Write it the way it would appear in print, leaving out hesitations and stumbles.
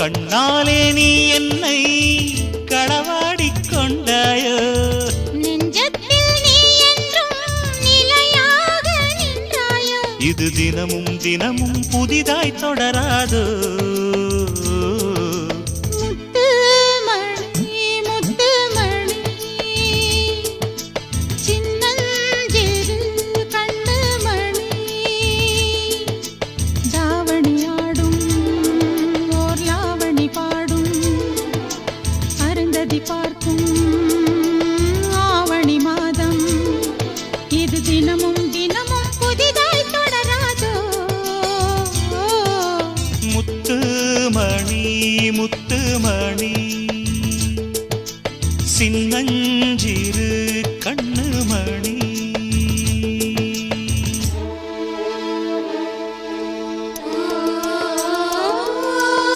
கண்ணாலே நீ என்னை களவாடிக் கொண்டாயோ நெஞ்சத்தில் நீ என்றும் நிலையாக நின்றாயோ இது தினமும் தினமும் புதிதாய் தொடராதோ பார்க்கும் ஆவணி மாதம் இது தினமும் தினமும் புதிதாய் தொடராதோ முத்து மணி முத்து